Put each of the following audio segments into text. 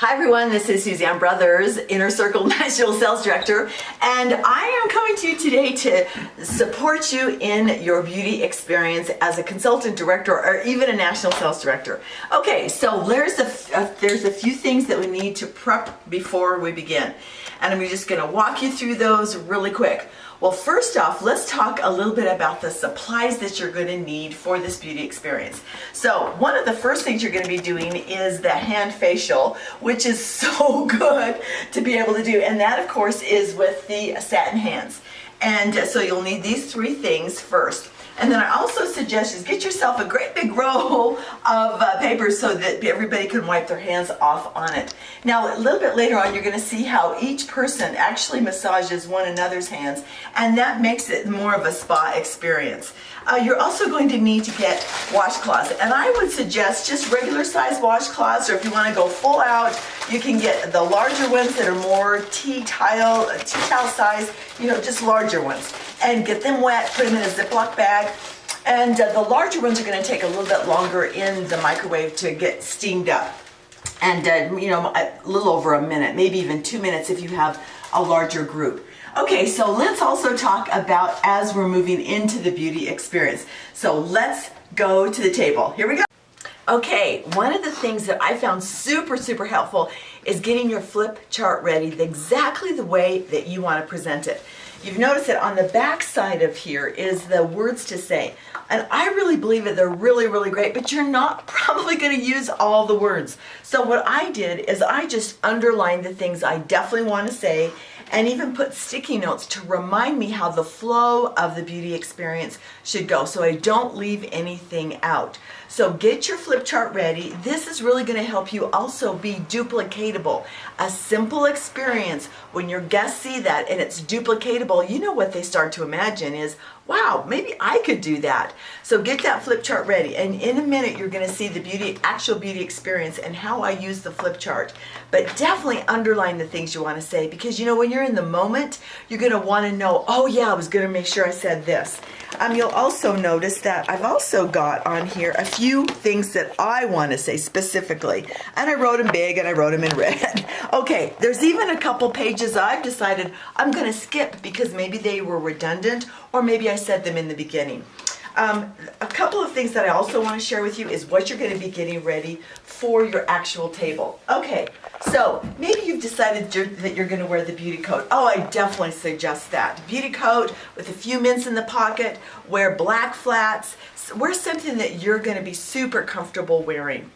Hi everyone, this is Suzanne Brothers, Inner Circle National Sales Director, and I am coming to you today to support you in your beauty experience as a consultant director or even a national sales director. Okay, so there's a few things that we need to prep before we begin, and I'm just going to walk you through those really quick. Well, first off, let's talk a little bit about the supplies that you're going to need for this beauty experience. So one of the first things you're going to be doing is the hand facial, which is so good to be able to do. And that, of course, is with the satin hands. And so you'll need these three things first. And then I also suggest is get yourself a great big roll of paper so that everybody can wipe their hands off on it. Now, a little bit later on, you're going to see how each person actually massages one another's hands, and that makes it more of a spa experience. You're also going to need to get washcloths, and I would suggest just regular size washcloths, or if you want to go full out, you can get the larger ones that are more tea towel size, just larger ones, and get them wet, put them in a Ziploc bag. And the larger ones are going to take a little bit longer in the microwave to get steamed up. And, a little over a minute, maybe even 2 minutes if you have a larger group. Okay, so let's also talk about as we're moving into the beauty experience. So let's go to the table. Here we go. Okay, one of the things that I found super helpful is getting your flip chart ready exactly the way that you want to present it. You've noticed that on the back side of here is the words to say. And I really believe that they're really great, but you're not probably going to use all the words. So what I did is I just underlined the things I definitely want to say and even put sticky notes to remind me how the flow of the beauty experience should go so I don't leave anything out. So get your flip chart ready. This is really going to help you also be duplicatable. A simple experience, when your guests see that and it's duplicatable, what they start to imagine is, wow, maybe I could do that. So get that flip chart ready, and in a minute you're going to see the actual beauty experience and how I use the flip chart. But definitely underline the things you want to say, because when you're in the moment, you're going to want to know, oh yeah, I was going to make sure I said this. You'll also notice that I've also got on here a few things that I want to say specifically, and I wrote them big and I wrote them in red. Okay, there's even a couple pages I've decided I'm going to skip because maybe they were redundant or maybe I said them in the beginning. A couple of things that I also want to share with you is what you're going to be getting ready for your actual table. Okay, so maybe you've decided that you're going to wear the beauty coat. Oh, I definitely suggest that. Beauty coat with a few mints in the pocket, wear black flats, wear something that you're going to be super comfortable wearing.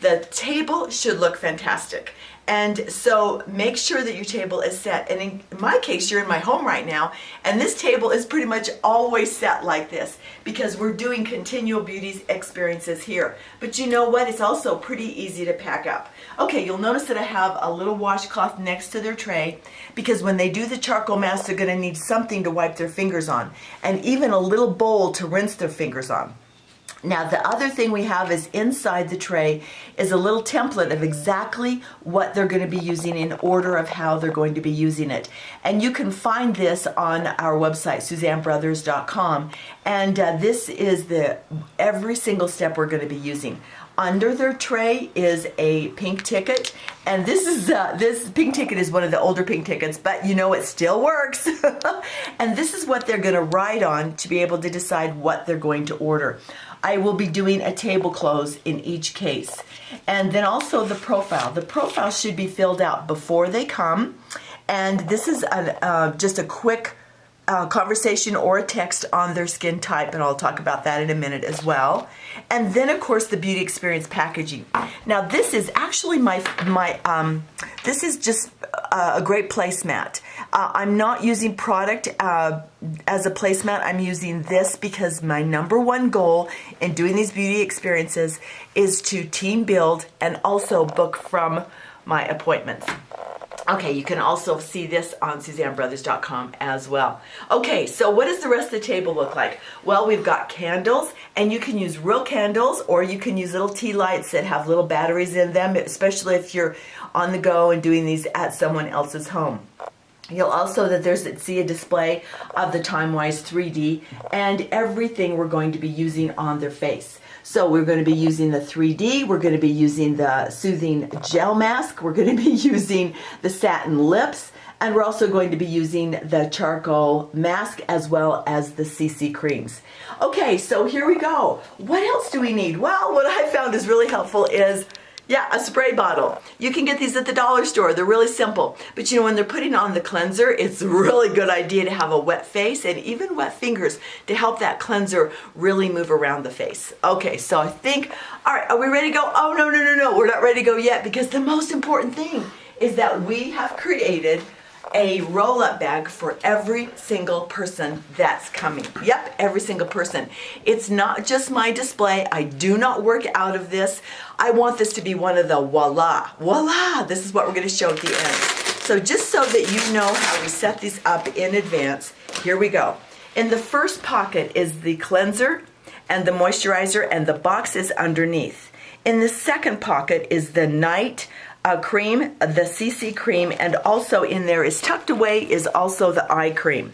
The table should look fantastic. And so make sure that your table is set. And in my case, you're in my home right now, and this table is pretty much always set like this because we're doing continual beauty experiences here. But you know what? It's also pretty easy to pack up. Okay, you'll notice that I have a little washcloth next to their tray because when they do the charcoal mask, they're going to need something to wipe their fingers on, and even a little bowl to rinse their fingers on. Now, the other thing we have is inside the tray is a little template of exactly what they're going to be using in order of how they're going to be using it. And you can find this on our website, SuzanneBrothers.com. And this is every single step we're going to be using. Under their tray is a pink ticket, and this pink ticket is one of the older pink tickets, but it still works. And this is what they're going to write on to be able to decide what they're going to order. I will be doing a tablecloth in each case. And then also the profile. The profile should be filled out before they come, and this is just a quick conversation or a text on their skin type, and I'll talk about that in a minute as well. And then, of course, the beauty experience packaging. Now, this is actually this is just a great placemat. I'm not using product as a placemat. I'm using this because my number one goal in doing these beauty experiences is to team build and also book from my appointments. Okay, you can also see this on SuzanneBrothers.com as well. Okay, so what does the rest of the table look like? Well, we've got candles, and you can use real candles, or you can use little tea lights that have little batteries in them, especially if you're on the go and doing these at someone else's home. You'll also see a display of the TimeWise 3D and everything we're going to be using on their face. So we're going to be using the 3D, we're going to be using the soothing gel mask, we're going to be using the satin lips, and we're also going to be using the charcoal mask as well as the CC creams. Okay, so here we go. What else do we need? Well, what I found is really helpful is a spray bottle. You can get these at the dollar store. They're really simple. But when they're putting on the cleanser, it's a really good idea to have a wet face and even wet fingers to help that cleanser really move around the face. Okay, so I think, all right, are we ready to go? Oh, no, we're not ready to go yet, because the most important thing is that we have created a roll-up bag for every single person that's coming. Yep, every single person. It's not just my display. I do not work out of this. I want this to be one of the voila, this is what we're going to show at the end. So just so that you know how we set these up in advance, here we go. In the first pocket is the cleanser and the moisturizer, and the box is underneath. In the second pocket is the night cream, the CC cream, and also in there is tucked away is also the eye cream.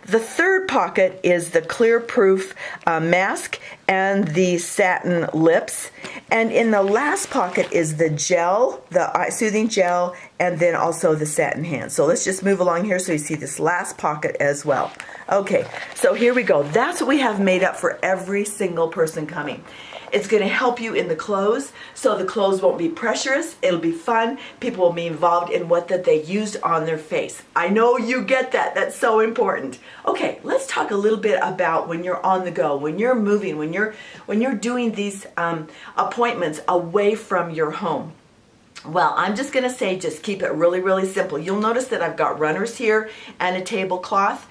The third pocket is the clear proof mask and the satin lips. And in the last pocket is the gel, the eye soothing gel, and then also the satin hands. So let's just move along here so you see this last pocket as well. Okay, so here we go. That's what we have made up for every single person coming. It's going to help you in the clothes, so the clothes won't be pressurous. It'll be fun. People will be involved in what that they used on their face. I know you get that. That's so important. Okay, let's talk a little bit about when you're on the go, when you're moving, when you're doing these appointments away from your home. Well, I'm just going to say just keep it really, really simple. You'll notice that I've got runners here and a tablecloth.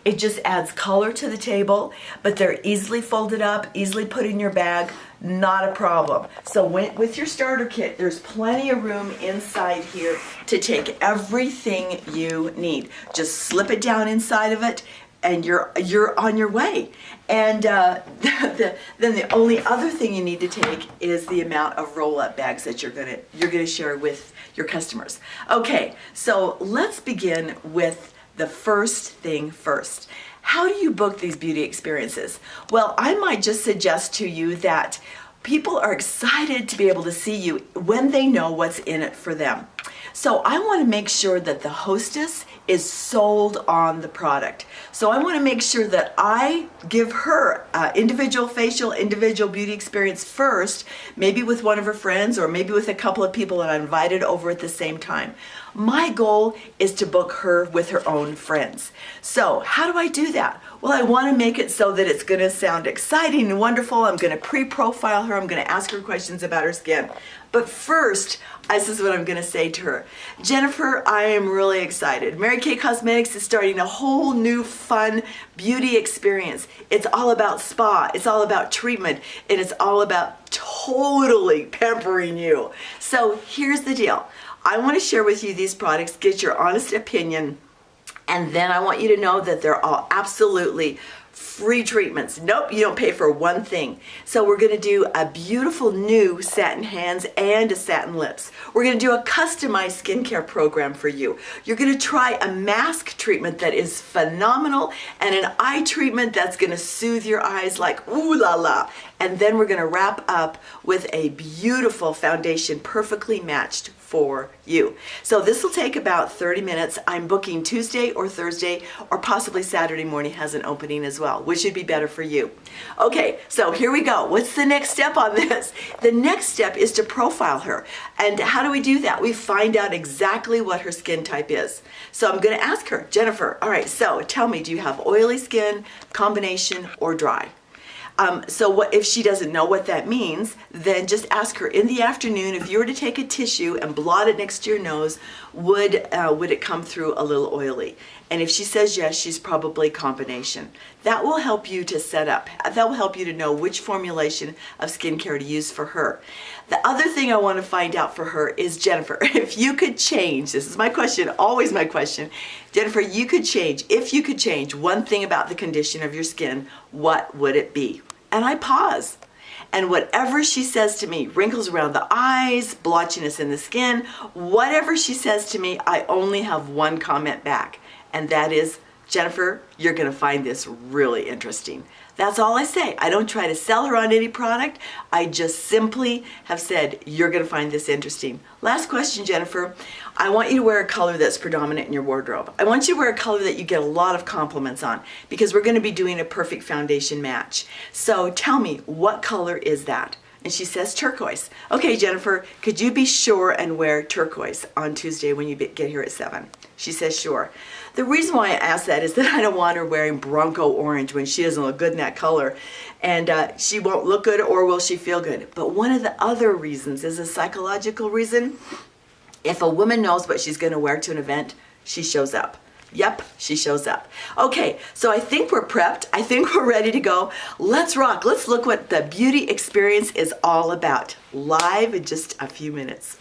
It just adds color to the table, but they're easily folded up, easily put in your bag, not a problem. So with your starter kit, there's plenty of room inside here to take everything you need. Just slip it down inside of it, and you're on your way. And then the only other thing you need to take is the amount of roll-up bags that you're gonna share with your customers. Okay, so let's begin with the first thing first. How do you book these beauty experiences? Well, I might just suggest to you that people are excited to be able to see you when they know what's in it for them. So I want to make sure that the hostess is sold on the product. So I want to make sure that I give her individual facial, individual beauty experience first, maybe with one of her friends or maybe with a couple of people that I invited over at the same time. My goal is to book her with her own friends. So how do I do that? Well, I want to make it so that it's going to sound exciting and wonderful. I'm going to pre-profile her. I'm going to ask her questions about her skin. But first, this is what I'm going to say to her. Jennifer, I am really excited. Mary Kay Cosmetics is starting a whole new fun beauty experience. It's all about spa. It's all about treatment. And it's all about totally pampering you. So here's the deal. I want to share with you these products, get your honest opinion, and then I want you to know that they're all absolutely free treatments. Nope, you don't pay for one thing. So we're going to do a beautiful new satin hands and a satin lips. We're going to do a customized skincare program for you. You're going to try a mask treatment that is phenomenal and an eye treatment that's going to soothe your eyes like ooh la la. And then we're going to wrap up with a beautiful foundation perfectly matched for you. So this will take about 30 minutes. I'm booking Tuesday or Thursday or possibly Saturday morning has an opening as well, which would be better for you. Okay, so here we go. What's the next step on this? The next step is to profile her. And how do we do that? We find out exactly what her skin type is. So I'm going to ask her, Jennifer, all right, so tell me, do you have oily skin, combination, or dry? So what if she doesn't know what that means, then just ask her in the afternoon, if you were to take a tissue and blot it next to your nose, would it come through a little oily? And if she says yes, she's probably combination. That will help you to set up. That will help you to know which formulation of skincare to use for her. The other thing I want to find out for her is, Jennifer, if you could change, this is my question, always my question, Jennifer, if you could change one thing about the condition of your skin, what would it be? And I pause. And whatever she says to me, wrinkles around the eyes, blotchiness in the skin, whatever she says to me, I only have one comment back. And that is, Jennifer, you're gonna find this really interesting. That's all I say. I don't try to sell her on any product. I just simply have said, you're gonna find this interesting. Last question, Jennifer. I want you to wear a color that's predominant in your wardrobe. I want you to wear a color that you get a lot of compliments on, because we're gonna be doing a perfect foundation match. So tell me, what color is that? And she says turquoise. Okay, Jennifer, could you be sure and wear turquoise on Tuesday when you get here at 7? She says sure. The reason why I ask that is that I don't want her wearing Bronco orange when she doesn't look good in that color, and she won't look good, or will she feel good. But one of the other reasons is a psychological reason. If a woman knows what she's going to wear to an event, she shows up. Yep, she shows up. Okay, so I think we're prepped. I think we're ready to go. Let's rock. Let's look what the beauty experience is all about. Live in just a few minutes.